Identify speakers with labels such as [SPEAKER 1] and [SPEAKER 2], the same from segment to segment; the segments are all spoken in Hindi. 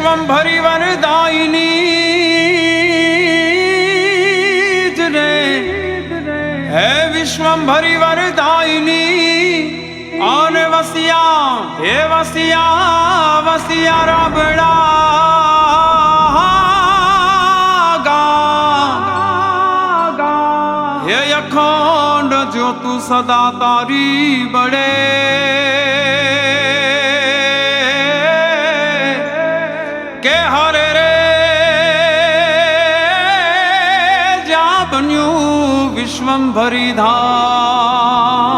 [SPEAKER 1] विश्वंभरी वरदायिनी रे, है विश्वंभरी वरदायिनी। और वसिया हे वसिया वसिया राबड़ा हे अखंड जो तू सदा तारी बड़े। के हरे रे जा बन्यू विश्वंभरी धाम।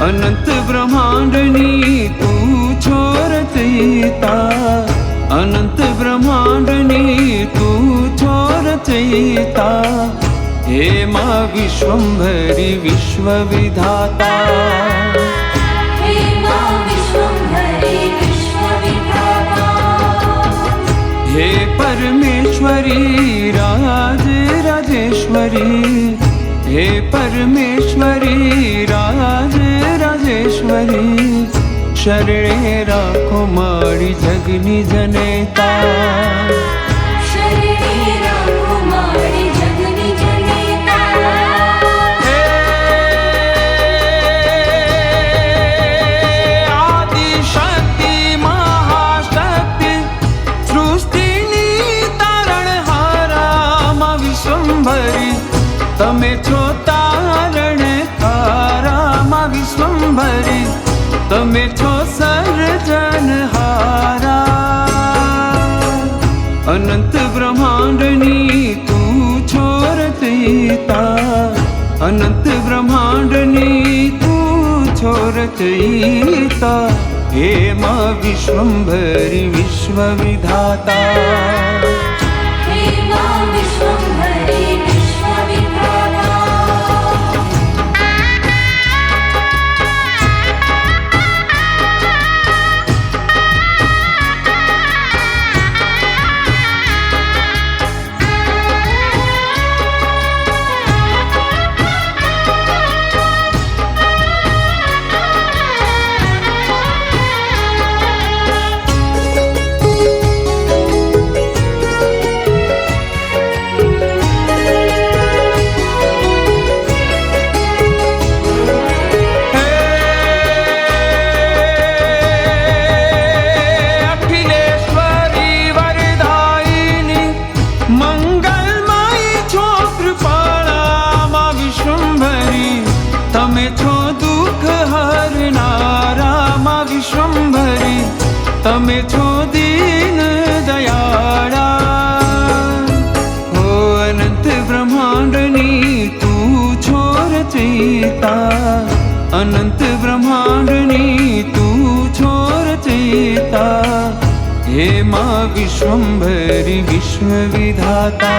[SPEAKER 1] अनंत ब्रह्मांडनी तू छोरचयिता, अनंत ब्रह्मांडनी तू छोरचयिता। हे मां विश्वंभरी विश्वविधाता,
[SPEAKER 2] हे मां विश्वंभरी विश्वविधाता।
[SPEAKER 1] हे परमेश्वरी राज राजेश्वरी, हे परमेश्वरी राज राजेश्वरी। शरणे राखो मारी जगनी जनेता,
[SPEAKER 2] शरणे राखो मारी जगनी जनेता।
[SPEAKER 1] आदि शक्ति महाशक्ति सृष्टिनी तारणहारा मां विश्वंभरी। तमे छो तारणहारा मां विश्वंभरी, तमे छो सर्जनहारा। अनंत ब्रह्मांडनी तू छोरचयिता, अनंत ब्रह्मांडनी तू छोरचयिता। हे मां विश्वंभरी विश्वविधाता,
[SPEAKER 2] हे मां विश्वंभरी विश्वविधाता। तमे छो दुख हरनारा मां विश्वंभरी, तमे छो दीन दयाळा। हो अनंत ब्रह्मांडनी तू छोरचयिता, अनंत ब्रह्मांडनी तू छोरचयिता। हे मां विश्वंभरी विश्वविधाता,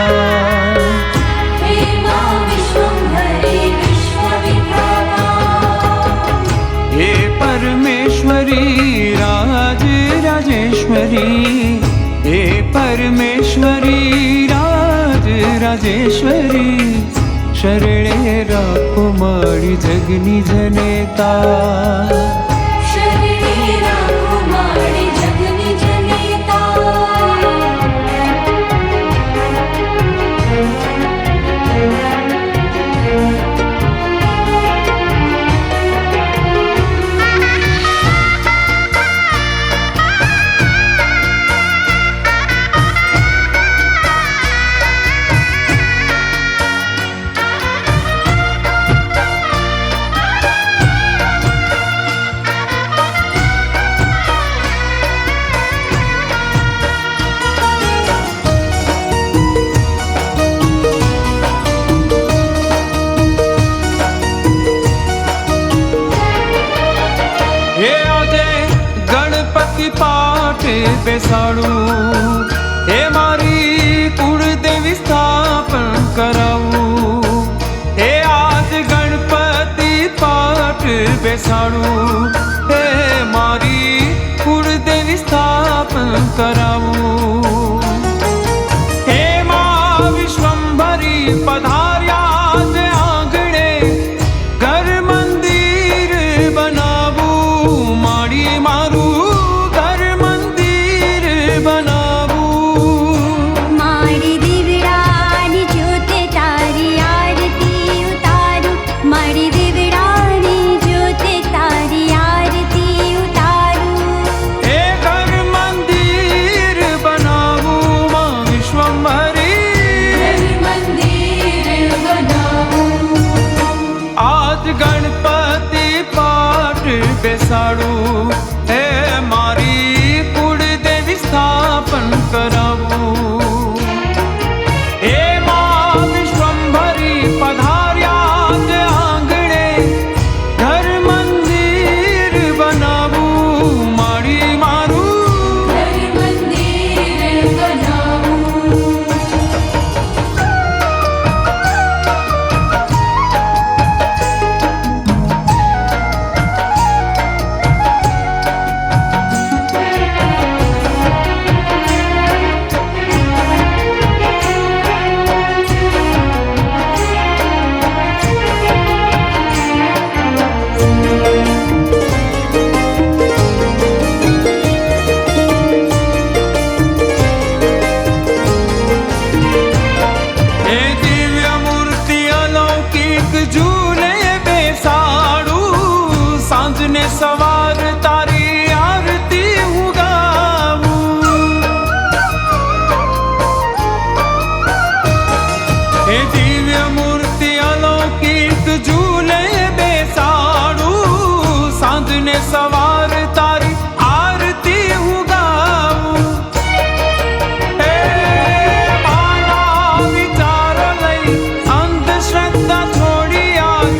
[SPEAKER 2] हे मां विश्वंभरी विश्वविधाता।
[SPEAKER 1] हे परमेश्वरी राज राजेश्वरी, हे परमेश्वरी राज राजेश्वरी। शरणे राखो मारी जगनी जनेता,
[SPEAKER 2] शरणे राखो मारी जगनी जनेता।
[SPEAKER 1] પાઠ બેસાડું, હે મારી કુળદેવી સ્થાપન કરાવું, હે આજ ગણપતિ પાઠ બેસાડું, હે મારી કુળદેવી સ્થાપન કરાવું, હે મા વિશ્વંભરી પધાર્યા જ આંગણે, ઘર મંદિર બનાવું, માડી મારું ઘર મંદિર બનાવું.
[SPEAKER 2] મારી દીવડાની જ્યોતે તારી આરતી ઉતારું, મારી દીવડાની જ્યોતે તારી આરતી ઉતારું.
[SPEAKER 1] હે ઘર મંદિર બનાવું, માં વિશ્વંભરી
[SPEAKER 2] મંદિર બનાવું.
[SPEAKER 1] આજ ગણપતિ પાઠ બેસાડું, હે મારી કુળદેવી સ્થાપન કરાવું, હે મા વિશ્વંભરી પધાર્યા જ આંગણે, ઘર મંદિર બનાવું, માડી મારું
[SPEAKER 2] મંદિર બનાવું.
[SPEAKER 1] હે દિવ્ય મૂર્તિ અલૌકિક ઝૂલે બેસાડું, સાંજને સવાર તારી આરતી હું ગાવું, હે દિવ્ય મૂર્તિ અલૌકિક ઝૂલે બેસાડું, સાંજને સવાર તારી આરતી હું ગાવું, હે મારા વિચારો લઈ અંધશ્રદ્ધા છોડી આજ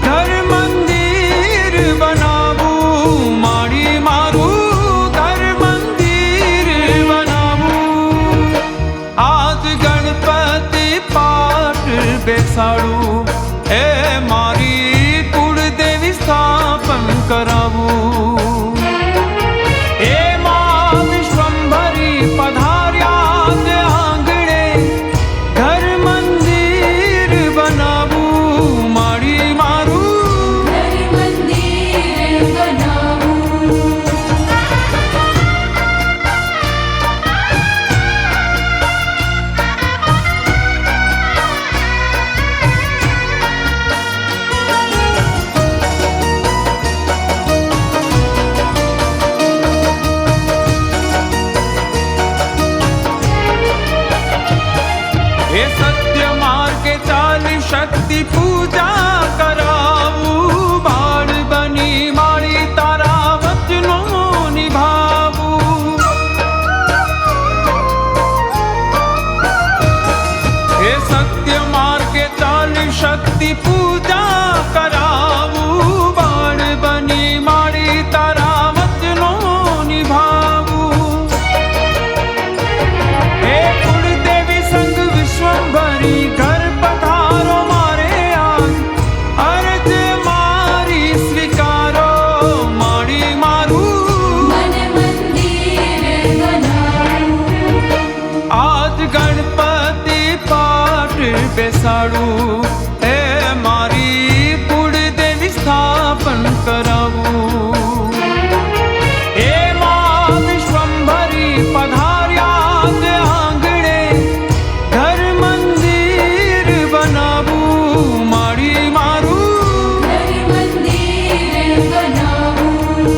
[SPEAKER 1] ઘર મંદિર બનાવું, માડી મારું ઘર મંદિર બનાવું, આજ ગણપતિ પાઠ બેસાડું, હે મારી કુળદેવી સ્થાપન કરાવું, હે મા વિશ્વંભરી પધાર્યા જ આંગણે, ઘર મંદિર બનાવું, માડી મારું
[SPEAKER 2] મંદિર બનાવું.
[SPEAKER 1] હે સત્ય માર્ગે ચાલી શક્તિ પૂજા કરાવું, બાળ બની મારી તારા વચનો નિભાવું, હે સત્ય માર્ગે ચાલી શક્તિ પૂજા કરાવું, બાળ બની મારી તારા વચનો નિભાવું, હે કુળદેવી સંગ વિશ્વંભરી ઘર પધારો મારે આજ, અરજ મારી સ્વીકારો, માડી મારું
[SPEAKER 2] મંદિર બનાવું.
[SPEAKER 1] આજ ગણપતિ પાઠ બેસાડું, હે મારી કુળદેવી સ્થાપન કરાવું, હે મા વિશ્વંભરી પધાર્યા જ આંગણે, ઘર મંદિર બનાવું, માડી મારું
[SPEAKER 2] મંદિર બનાવું.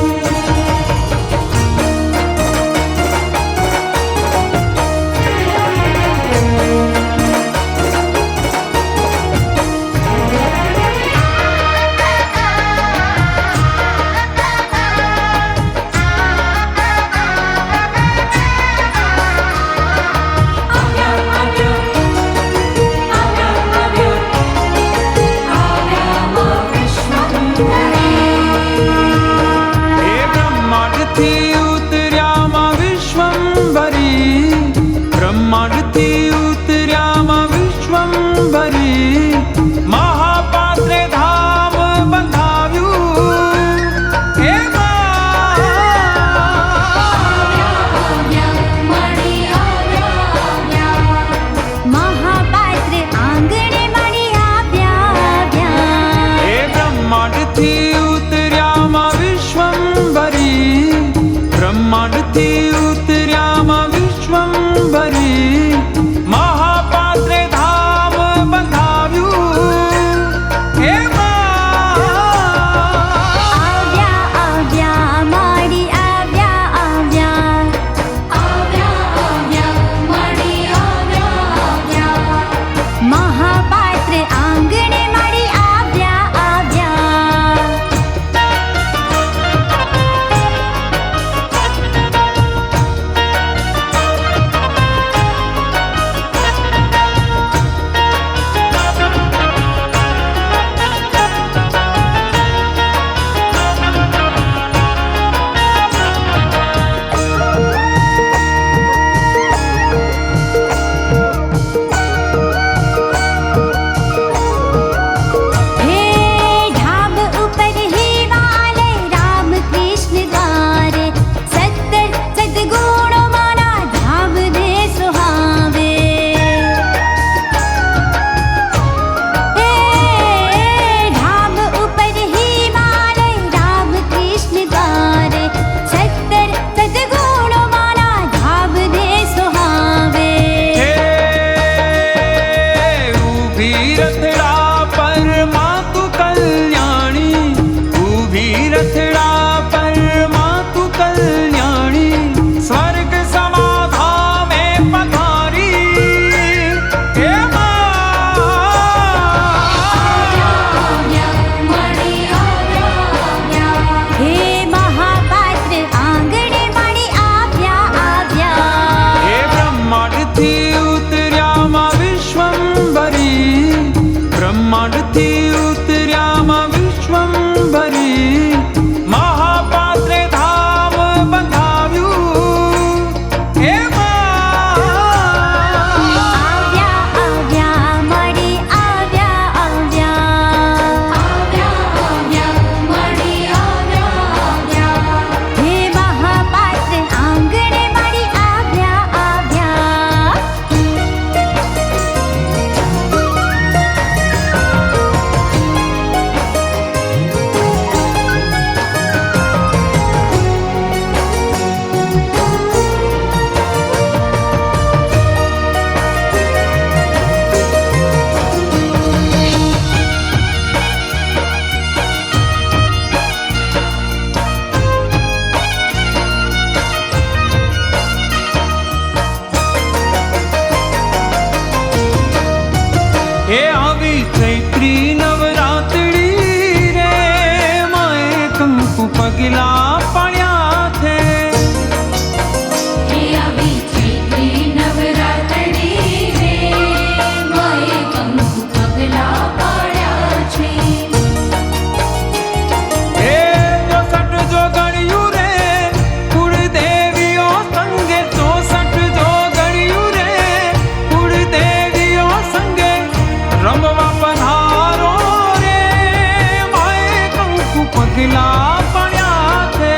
[SPEAKER 1] પગલા પડ્યા છે.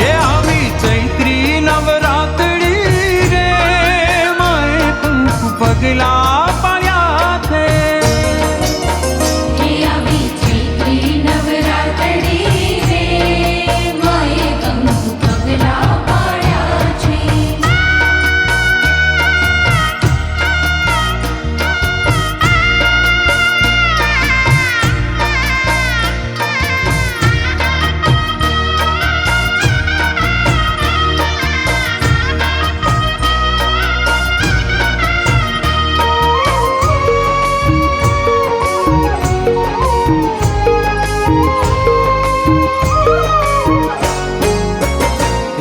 [SPEAKER 1] એ આવી ચૈત્રી નવરાત્રી રે માએ કંકુ પગલા પડ્યા છે.
[SPEAKER 2] હે આવી ચૈત્રી નવરાત્રી રે માએ કંકુ પગલા પાડ્યા છે.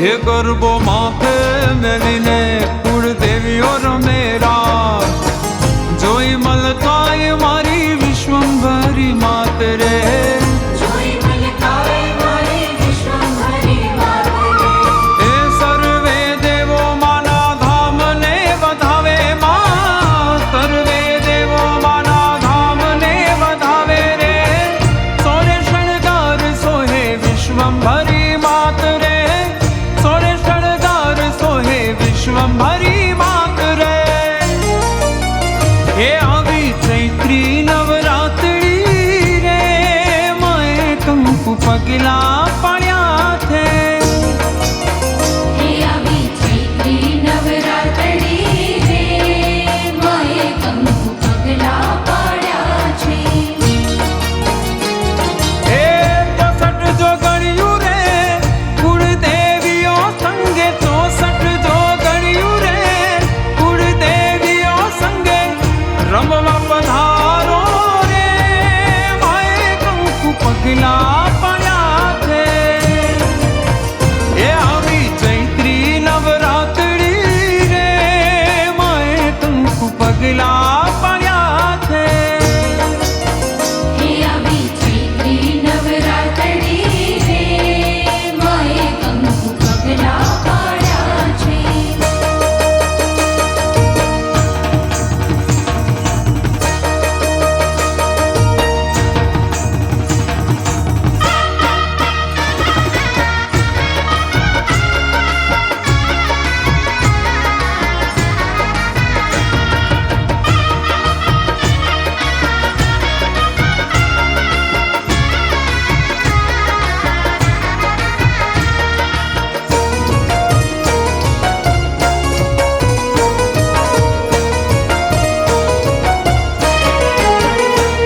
[SPEAKER 1] હે ગરબો માથે મેલીને કુળદેવીઓ રમેરા જોઈ મલકાય મારી વિશ્વંભરી માત રે.
[SPEAKER 2] જોઈ મલકાય મારી વિશ્વંભરી માત રે.
[SPEAKER 1] એ સર્વે દેવો માના ધામને વધાવે માં, સર્વે દેવો માના ધામને વધાવે રે. સોરે શણગાર સોહે વિશ્વંભરી માત રે. સોરે શણગાર સોહે વિશ્વંભરી માત રે. હે આવી ચૈત્રી નવરાત્રી રે માએ કંકુ પગલા પડ્યા છે.
[SPEAKER 2] હે આવી ચૈત્રી નવરાત્રી રે માએ કંકુ પગલા પાડ્યા છે.
[SPEAKER 1] એ 64 જોગણિયું રે કુળદેવીઓ સંગે, 64 જોગણિયું રે કુળદેવીઓ સંગે રમવા પધારો રે માએ કંકુ પગલા પડ્યા છે. એ આવી ચૈત્રી નવરાત્રી રે માએ કંકુ પગલા પડ્યા છે.
[SPEAKER 2] હે આવી ચૈત્રી નવરાત્રી રે માએ કંકુ પગલા પાડ્યા છે.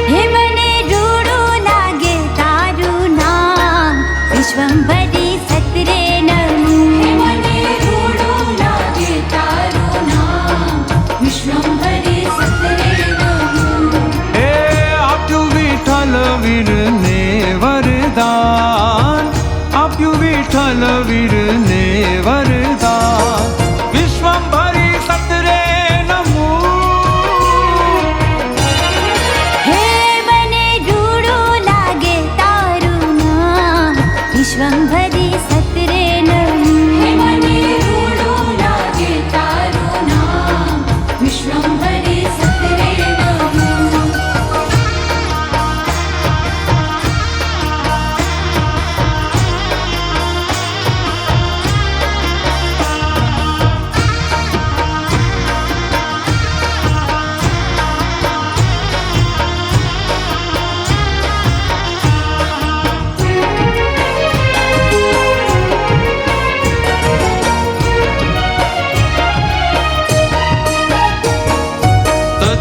[SPEAKER 2] હે મને રૂડું લાગે તારું નામ વિશ્વંભરી સતરે નમું. હે મને રૂડું લાગે તારું નામ વિશ્વંભરી સતરે નમું.
[SPEAKER 1] એ આપ્યું વિઠ્ઠલ વીરને વરદાન, આપ્યું વિઠ્ઠલ વીરને વરદાન. વિશ્વંભરી સતરે નમું.
[SPEAKER 2] હે મને રૂડું લાગે તારું નામ વિશ્વંભરી સતરે નમું. હે મને રૂડું લાગે તારું નામ વિશ્વંભરી સતરે નમું.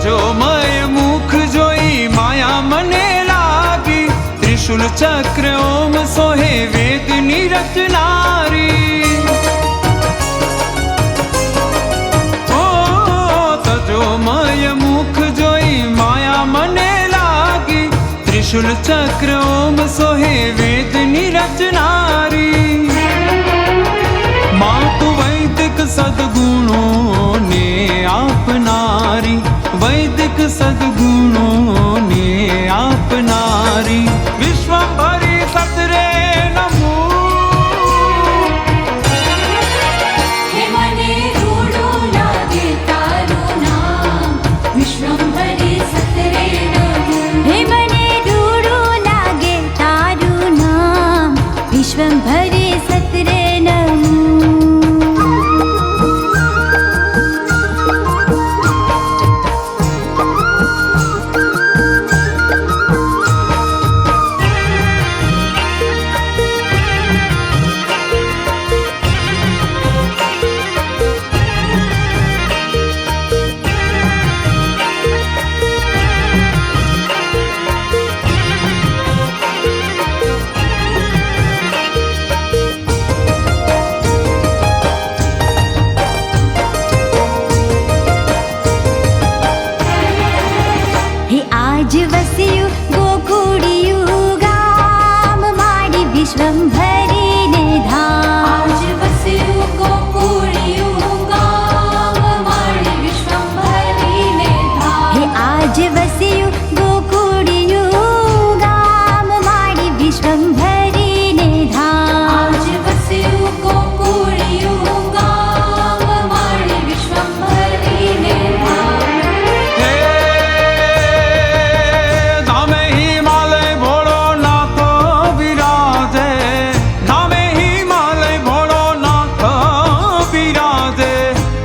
[SPEAKER 1] તજોમય મુખ જોઈ માયા મને લાગી. ત્રિશુલ ચક્ર ઓમ સોહે વેદની રચનારી. ઓ તજોમય મુખ જોઈ માયા મને લાગી. ત્રિશુલ ચક્ર ઓમ સોહે વેદની રચનારી. માં તું વૈદિક સદગુણોને આપનારી, વૈદિક સદગુણોને આપનારી. વિશ્વંભરી સતરે નમું.
[SPEAKER 2] હે મને રૂડું લાગે તારું નામ વિશ્વંભરી સતરે નમું. હે મને રૂડું લાગે તારું
[SPEAKER 3] आज वस्यु गोकुळियु गाम माडी विश्वंभरीने धाम
[SPEAKER 2] आज वस्यु गोकुळियु गाम माडी विश्वंभरीने धाम
[SPEAKER 3] हे आज वस्यु गोकुळियु गाम माडी विश्वंभरीने धाम
[SPEAKER 2] आज वस्यु गोकुळियु गाम माडी विश्वंभरीने धाम
[SPEAKER 1] हे धामे हिमालय भोळोनाथ विराजे, धामे हिमालय भोळोनाथ विराजे,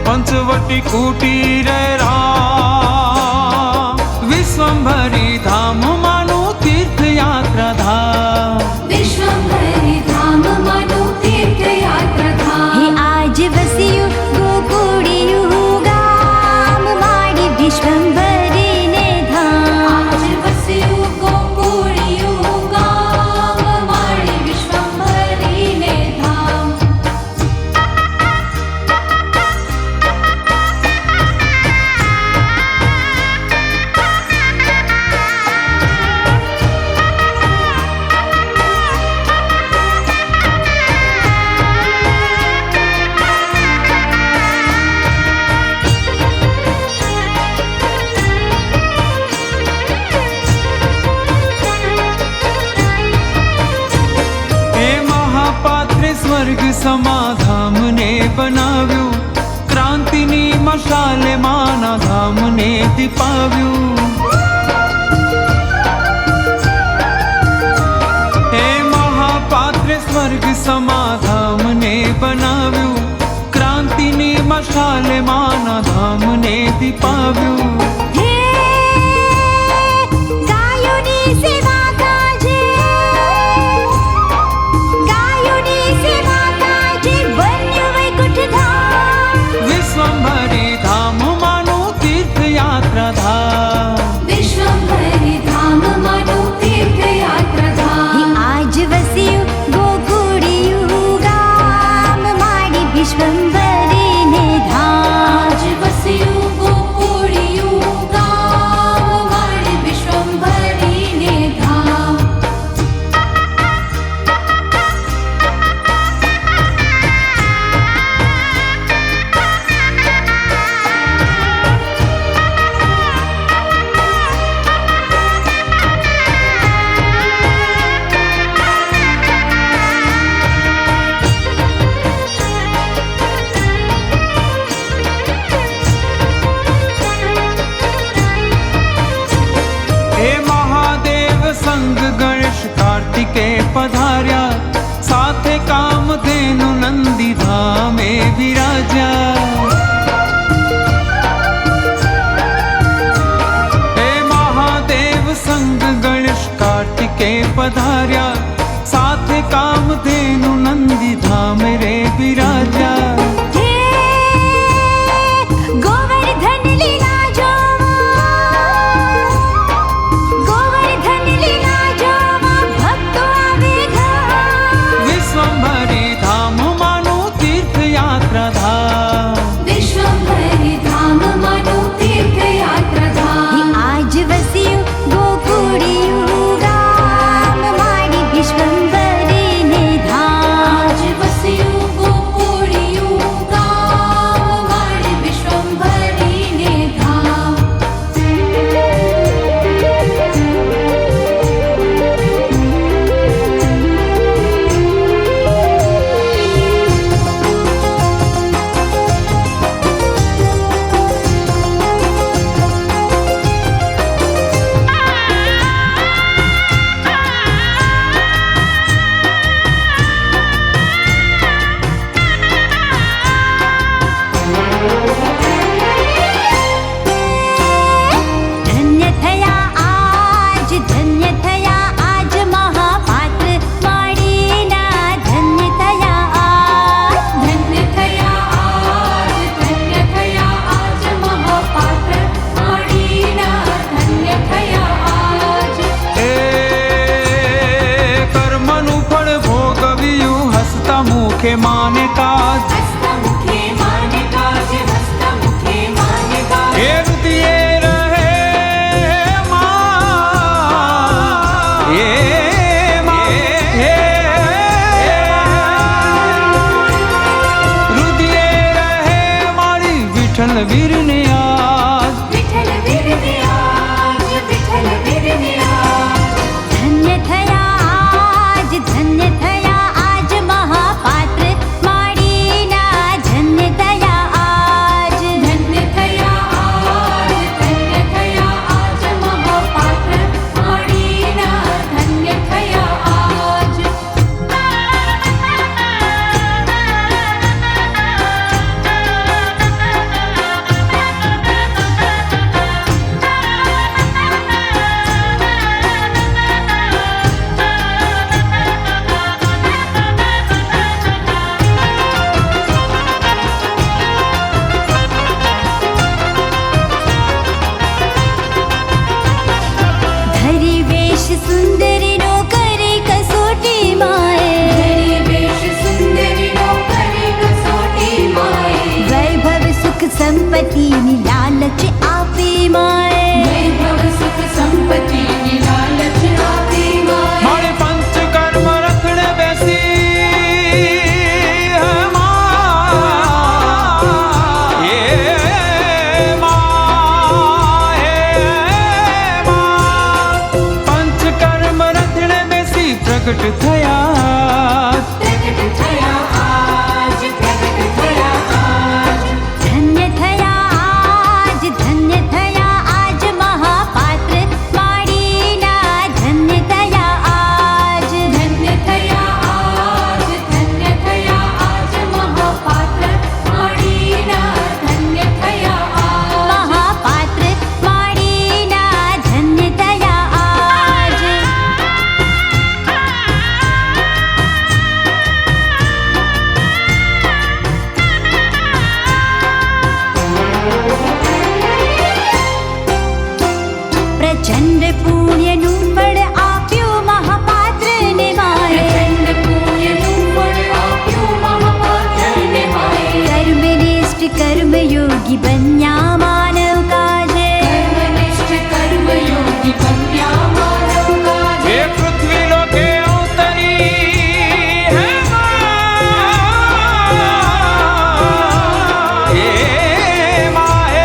[SPEAKER 1] पंचवटी कुटीरे राम विश्वंभरी धाम मानु तीर्थयात्रा धाम
[SPEAKER 2] विश्वंभरी धाम मानु तीर्थयात्रा धाम
[SPEAKER 3] हे आज वस्यु गोकुळियु गाम माडी विश्वंभरीने धाम
[SPEAKER 2] आज वस्यु गोकुळियु गाम माडी विश्वंभरीने धाम
[SPEAKER 1] हे महापात्रे स्वर्ग समाधामने बनाव्यू, क्रांतिनी मशाले माना धामने दीपाव्यू। हे महापात्रे स्वर्ग समाधामने बनाव्यू, क्रांतिनी मशाले माना धामने दीपाव्यू।
[SPEAKER 3] हे गायुनी सेवा काजे, गायुनी सेवा काजे बन्यु वैकुंठ धाम
[SPEAKER 1] विश्वंभरी धाम मानु तीर्थयात्रा धाम
[SPEAKER 2] विश्वंभरी धाम मानु तीर्थयात्रा
[SPEAKER 3] हे
[SPEAKER 2] धाम
[SPEAKER 3] आज वस्यु गोकुळियु गाम माडी विश्वंभरीने धाम
[SPEAKER 2] आज वस्यु गोकुळियु गाम माडी विश्वंभरीने धाम
[SPEAKER 1] हे महादेव संग गणेश कार्तिके पधार्या, साथे कामधेनु नंदी धामे विराज्या। हे महादेव संग गणेश कार्तिके पधार्या, साथे कामधेनु नंदी धाम रे विराज्या।
[SPEAKER 3] हे गोवर्धन लीला जोवा, गोवर्धन लीला जोवा भक्तो आवे धाम
[SPEAKER 1] विश्वंभरी धाम मानु तीर्थयात्रा धाम
[SPEAKER 2] विश्वंभरी धाम मानु तीर्थयात्रा
[SPEAKER 3] हे
[SPEAKER 2] धाम
[SPEAKER 3] आज वस्यु गोकुळियु गाम माडी विश्वंभरीने धाम
[SPEAKER 2] आज वस्यु गोकुळियु गाम माडी विश्वंभरीने धाम
[SPEAKER 3] धन्य थया आज महापात्र माडीना धन्य थया आज
[SPEAKER 2] धन्य थया आज महापात्र माडीना धन्य थया आज
[SPEAKER 1] हे कर्मनु फळ भोगवियु हसता मुखे माने काज।
[SPEAKER 2] हस्तमुखे माने काज हस्तमुखे माने काज
[SPEAKER 1] हे रुदिये रहे मा
[SPEAKER 3] સંપત્તિની લાલચ આપી માએ
[SPEAKER 2] વૈભવ સુખ સંપત્તિની લાલચ આપી માએ
[SPEAKER 1] મારે પંચકર્મ રખડે બેસી હે માં એ માં પંચકર્મ રખડે બેસી પ્રગટ થયા
[SPEAKER 2] પ્રગટ થયા આજ પ્રગટ થયા આજ
[SPEAKER 3] ધન્ય થયા આજ મહાપાત્ર માડીના ધન્ય થયા આજ
[SPEAKER 2] ધન્ય થયા આજ ધન્ય થયા આજ મહાપાત્ર માડીના ધન્ય થયા આજ
[SPEAKER 3] મહાપાત્ર માડીના ધન્ય થયા આજ પ્રચંડ પુણ્યનું ફળ આપ્યું મહાપાત્રને માએ
[SPEAKER 2] પ્રચંડ પુણ્યનું ફળ આપ્યું મહાપાત્રને માએ
[SPEAKER 3] કર્મનિષ્ઠ કર્મયોગી બન્યા માનવ કાજે
[SPEAKER 2] કર્મનિષ્ઠ કર્મયોગી બન્યા માનવ કાજે
[SPEAKER 1] એ પૃથ્વી લોકે અવતરી હે માં એ માં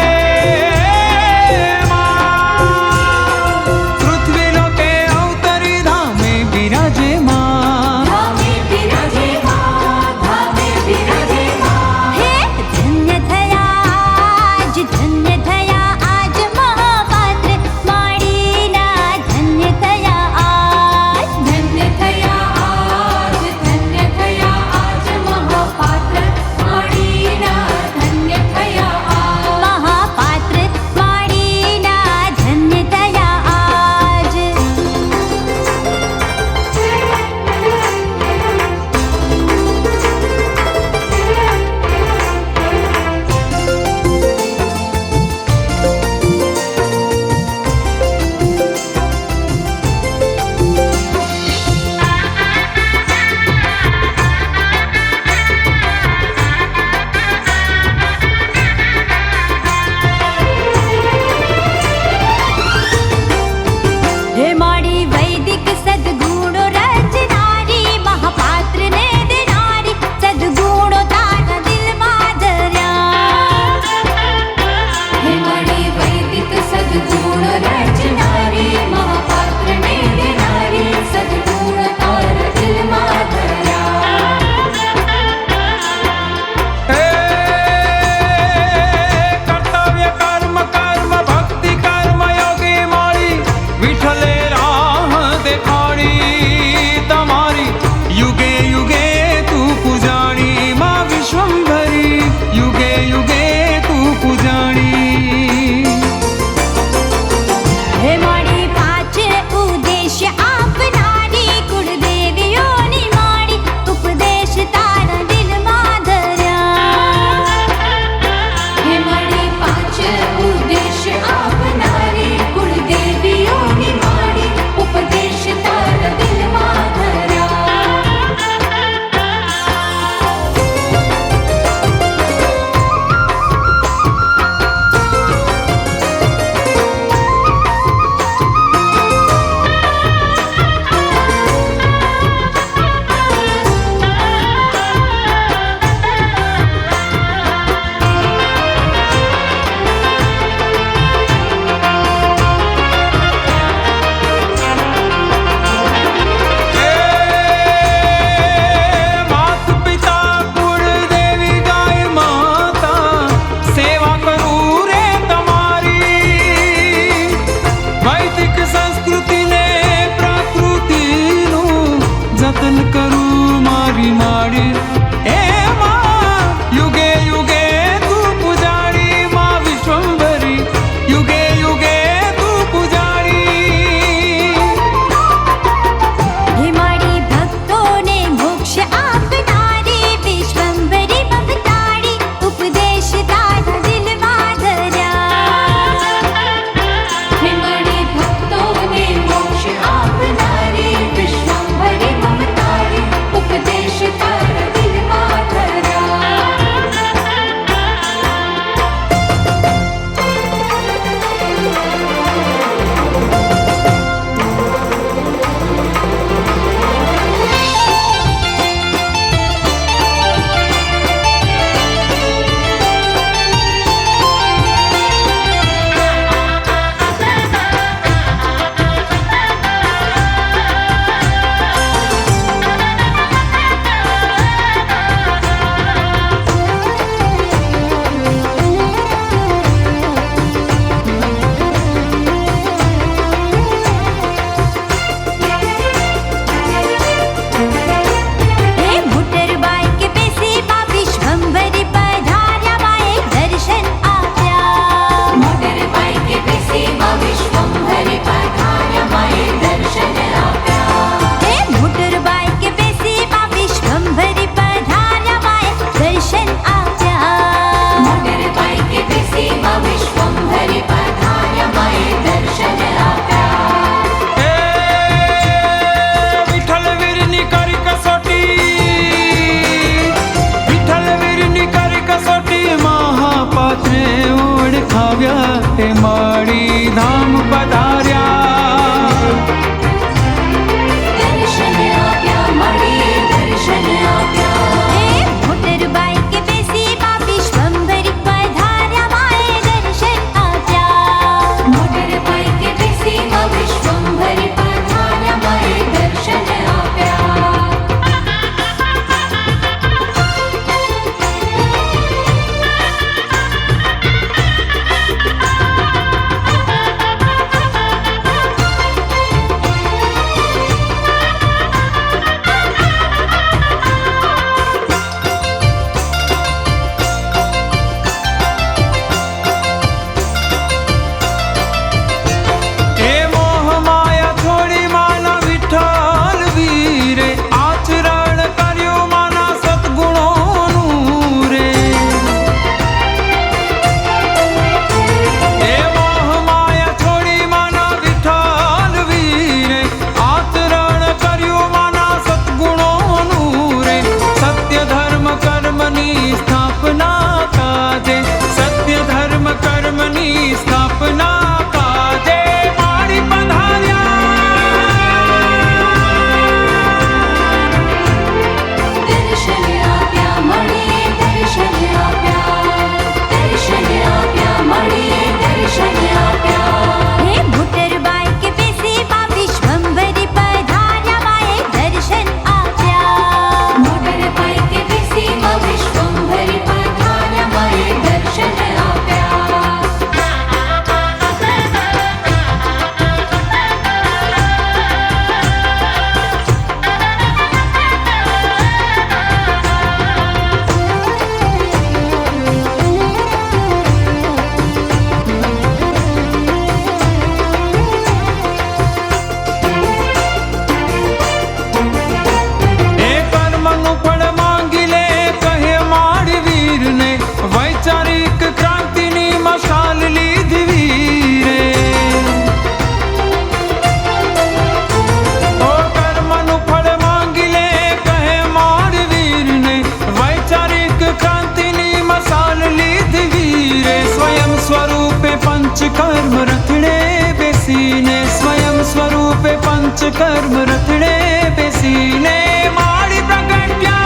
[SPEAKER 1] पंचकर्म रथड़े बेसीने माड़ी प्रगट्या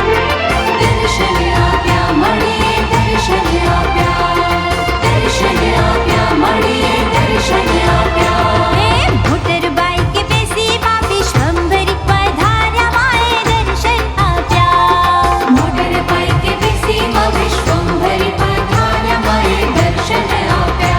[SPEAKER 2] दर्शन आप्या मळे दर्शन आप्या दर्शन आप्या मळे दर्शन आप्या
[SPEAKER 3] हे मोटरबाई के बेसी मा विश्वंभरी पधार्या माए दर्शन आप्या
[SPEAKER 2] मोटर बाईक बेसी मा विश्वंभरी पधार्या माये दर्शन आप्या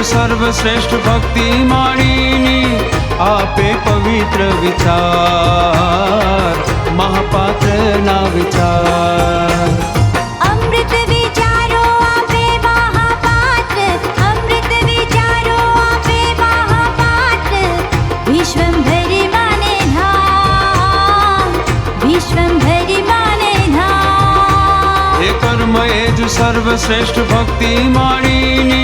[SPEAKER 1] सर्वश्रेष्ठ भक्ति माणिनी आपे पवित्र विचार महापात्र ना विचार
[SPEAKER 3] अमृत विचारो आपे महापात्र अमृत विचारो आपे महापात्र विश्वंभरी माने धाम विश्वंभरी माने धाम
[SPEAKER 1] हे कर्म एज सर्वश्रेष्ठ भक्ति माणिनी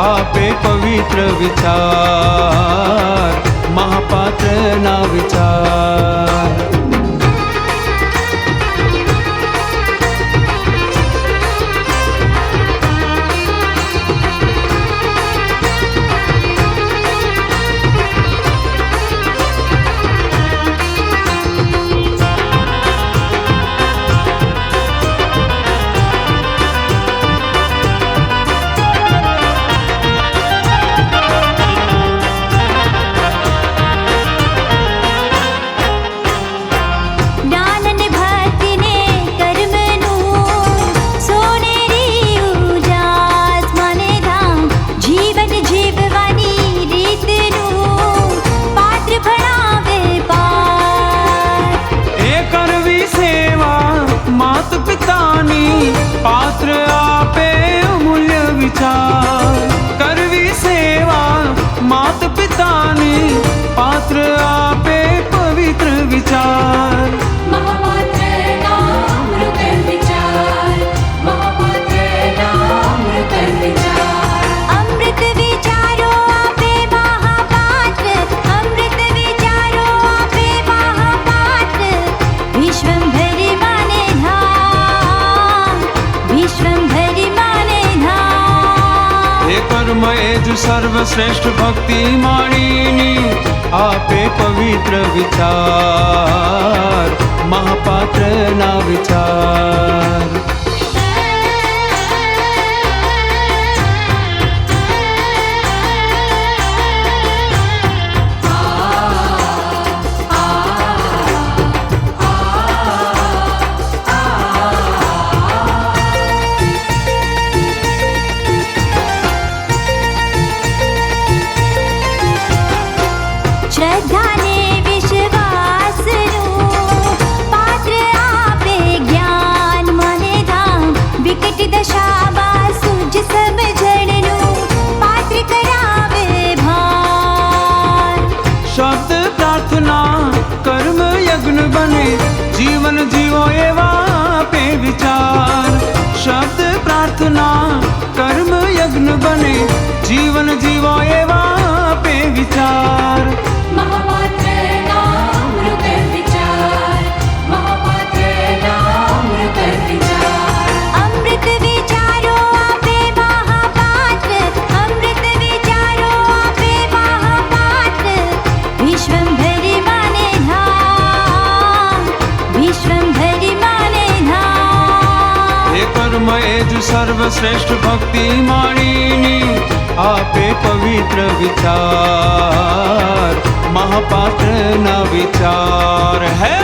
[SPEAKER 1] आपे पवित्र विचार महापात्र ना विचार पात्र आपे अमूल्य विचार करवी सेवा मात पितानी पात्र आपे पवित्र विचार
[SPEAKER 2] महापात्र नामृत विचार महापात्र नामृत विचार
[SPEAKER 3] अमृत विचारो आपे महापात्र अमृत विचारो आपे महापात्र विश्वंभरी माने धाम विश्वंभरी माने धाम
[SPEAKER 1] हे कर्म एज सर्वश्रेष्ठ भक्ति माणिनी आपे पवित्र विचार महापात्र ना विचार
[SPEAKER 3] श्रद्धा ने विश्वास नु पात्र आपे ज्ञान माने धाम विकट दशा बासुज समझण नु पात्र करावे भार
[SPEAKER 1] शब्द प्रार्थना कर्म यज्ञ बने जीवन जीवो एवा पे विचार शब्द प्रार्थना कर्म यज्ञ बने जीवन जीवो एवा पे विचार
[SPEAKER 2] महापात्र नामृत विचार महापात्र नामृत विचार
[SPEAKER 3] अमृत विचारो आपे महापात्र अमृत विचारो आपे महापात्र विश्वंभरी माने धाम विश्वंभरी माने धाम
[SPEAKER 1] हे कर्म एज सर्वश्रेष्ठ भक्ति माणिनी आपे पवित्र विचार महापात्र न विचार है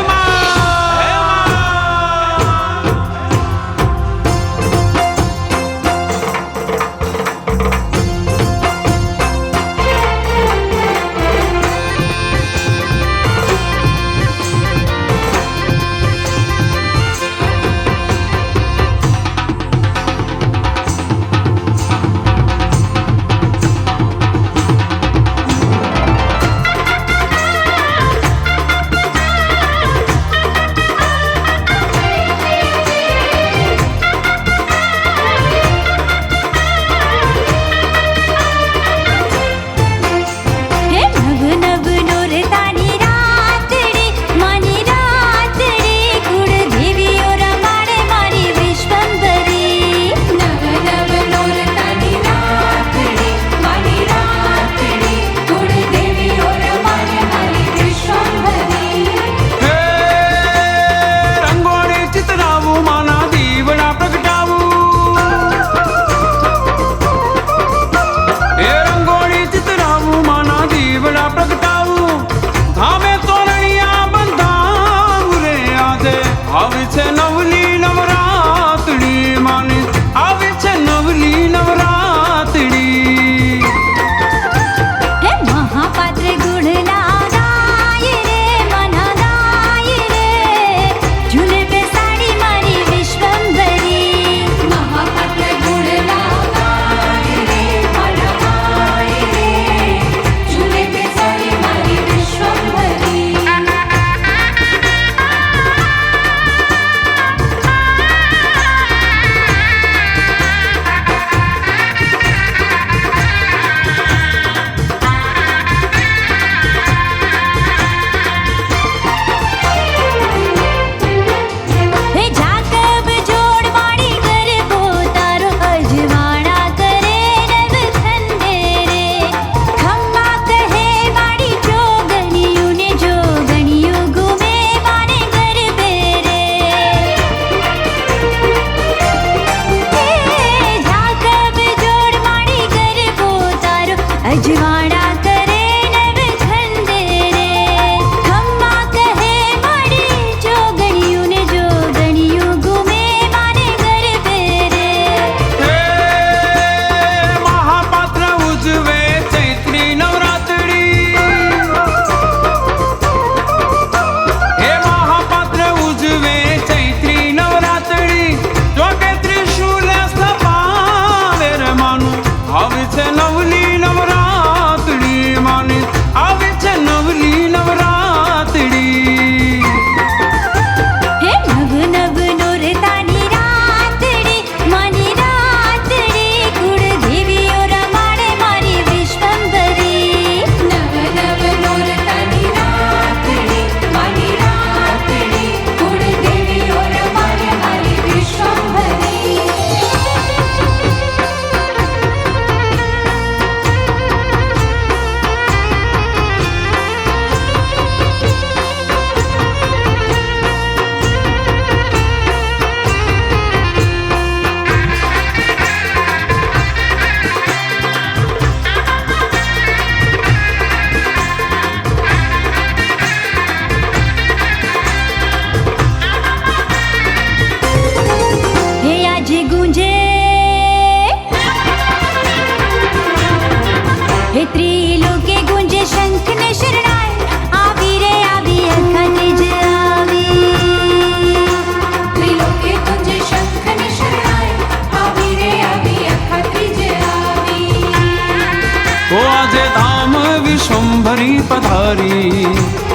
[SPEAKER 1] विश्वंभरी पधारी,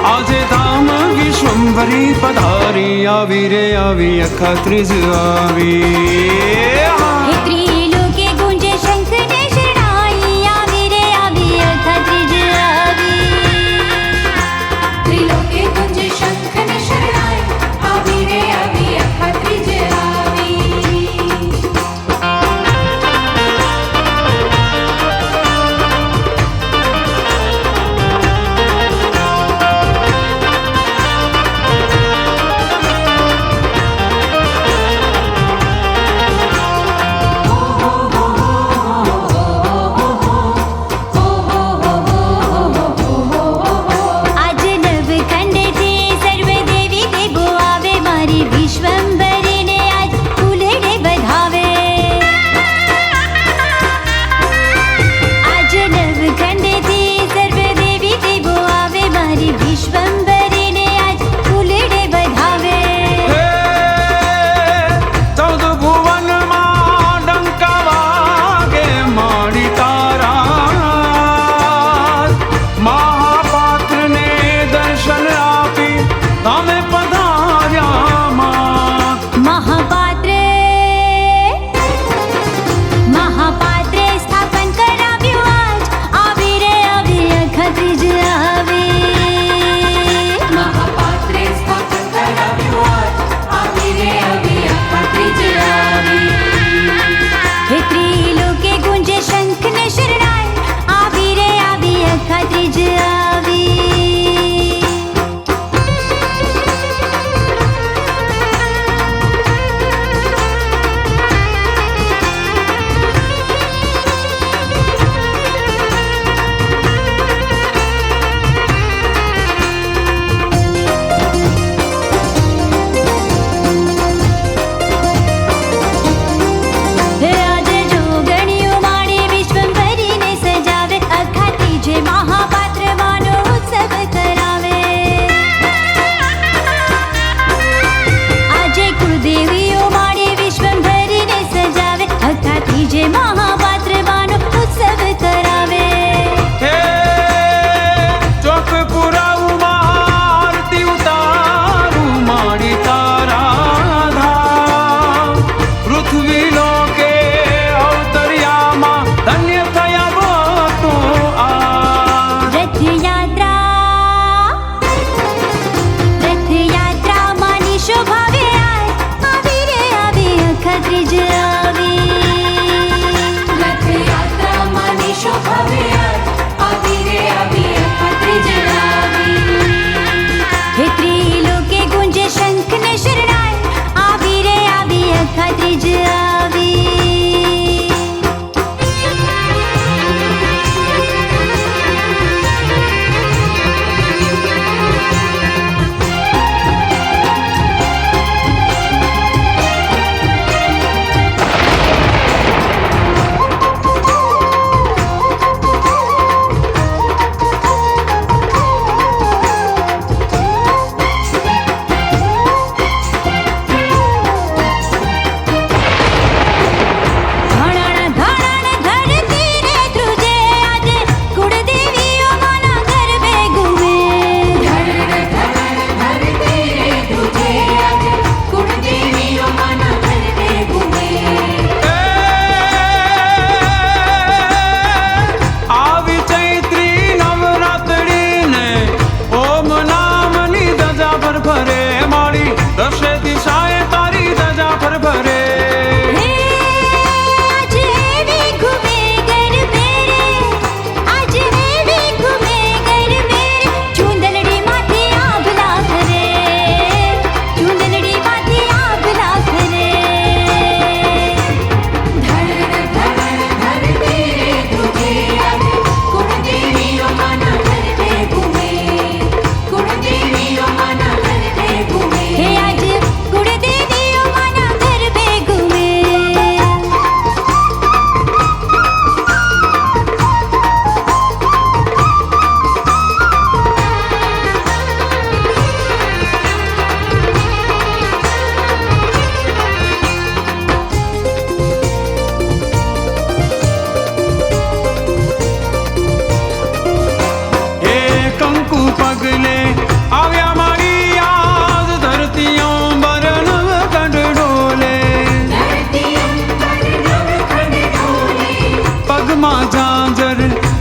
[SPEAKER 1] आजे धाम विश्वंभरी पधारी, आवी रे आवी अखा त्रिज आवी।
[SPEAKER 3] हे त्रिलोके गुंजे शंख ने शरणाई, आवी रे आवी अखा त्रिज आवी।
[SPEAKER 2] त्रिलोके गुंजे शंख ने शरणाई, आवी रे आवी अखा त्रिज आवी।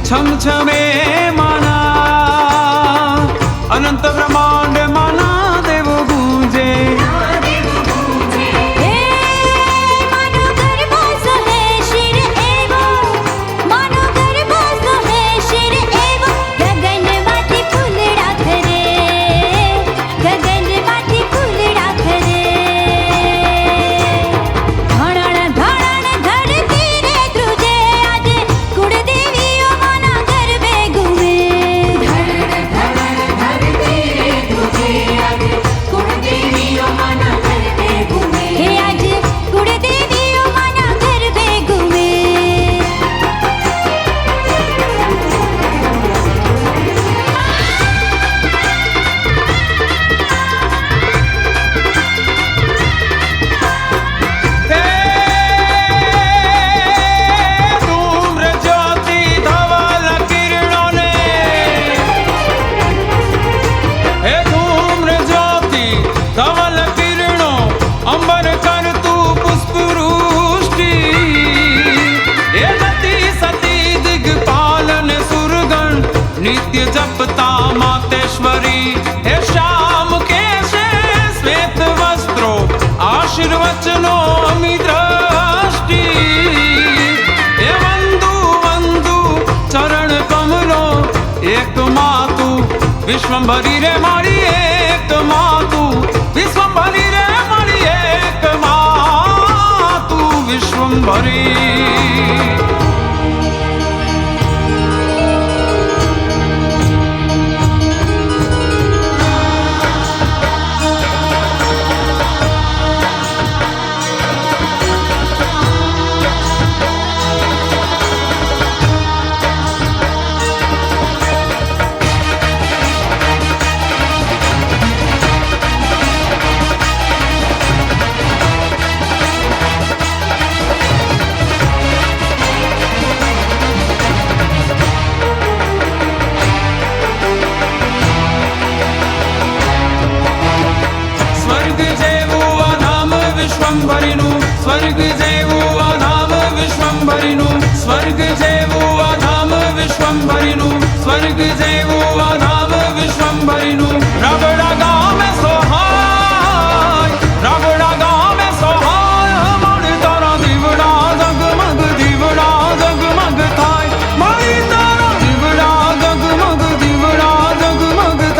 [SPEAKER 1] छम छमे माना अनंत ब्रह्मांड माना देव गूंजे
[SPEAKER 3] हे मानो गर्भो सोहे शिर एवो मानो गर्भो सोहे शिर एवो गगनमाथी फूलड़ा खरे गगनमाथी फूलड़ा खरे धड़ण धड़ण धरती रे ध्रुजे आज कुलदेवीओ माना गरबे घूमे
[SPEAKER 2] धरण धरण धरती रे तुझे आज कुलदेवीओ माना गरबे घूमे
[SPEAKER 3] हे आज कुलदेवीओ माना गरबे घूमे
[SPEAKER 1] हे धूम्र ज्योति धवल किरणों ने हे धूम्र ज्योति धवल किरणों अंबर कर तू पुष्प वृष्टि हे सती सती दिग्पालन सुरगण नित्य जपता मातेश्वरी हे श्याम के श्वेत वस्त्रों आशीर्वचनों अमी दृष्टि हे वंदु वंदु चरण कमलो एक मातु विश्वंभरी रे मारी एक मातु विश्वंभरी रे मारी एक मातु विश्वंभरी स्वर्ग जेवू अनाम विश्वंभरिनु स्वर्ग जेवू अनाम विश्वंभरिनु स्वर्ग जेवू अनाम विश्वंभरिनु स्वर्ग जेवू अनाम विश्वंभरिनु रगड़ा गाँव में सोहाय रगड़ा गाँव में सोहाय हमारे तारा दीवड़ा जगमग थाय मारी तारा दीवड़ा जगमग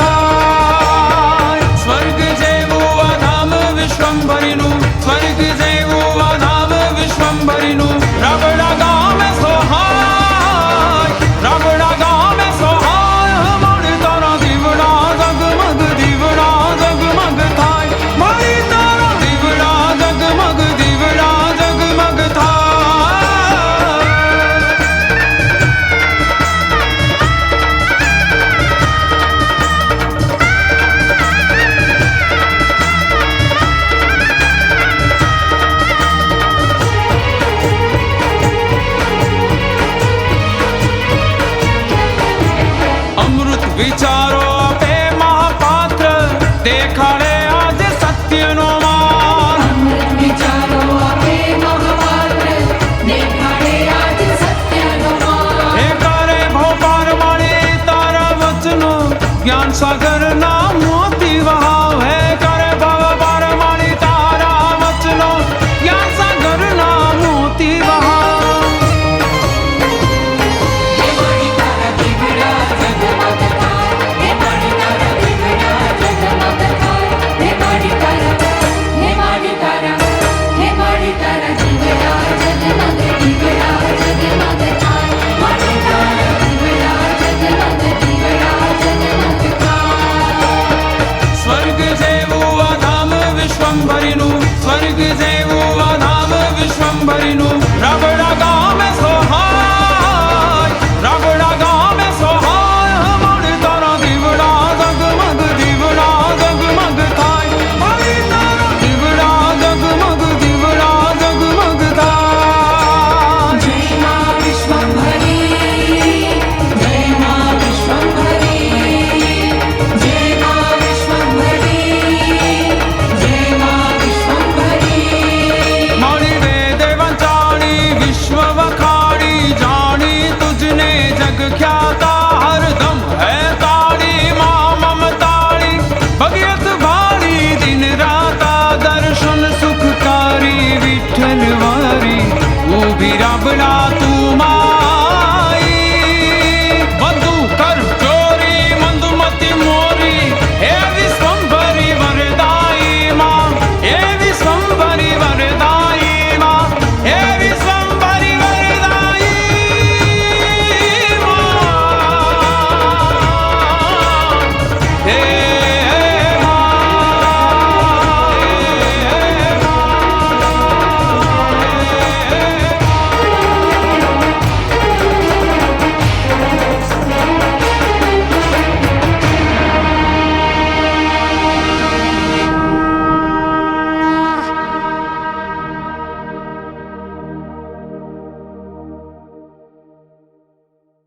[SPEAKER 1] थाय स्वर्ग जेवू अनाम विश्वंभरिनु स्वर्ग जेवू अनाम विश्वंभरिनु रगड़ा गाँव में सोहाय रगड़ा गाँव में सोहाय हमारे तारा दीवड़ा जगमग थाय मारी तारा दीवड़ा जगमग थाय अमृत विचारो अपे महापात्र देखाड़े आज सत्यनो मान
[SPEAKER 2] अमृत विचारो अपे महापात्र देखाड़े आज सत्यनो मान
[SPEAKER 1] हे करे भोपार मारे तारा वचनो ज्ञान सागर ना मोती वहाव है करे भोपार मारे तारा वचनो ज्ञान सागर ना मोती वहाव
[SPEAKER 2] हे मारी तारा दीवड़ा जगमग थाय हे मारी तारा दीवड़ा जगमग थाय हे मारी तारा हे मारी तारा हे मारी तारा दीवड़ा जगमग थाय मारी तारा दीवड़ा जगमग थाय
[SPEAKER 1] स्वर्ग जेवू अनाम विश्वंभरिनु स्वर्ग जेवू अनाम विश्वंभरिनु रगड़ा गाँव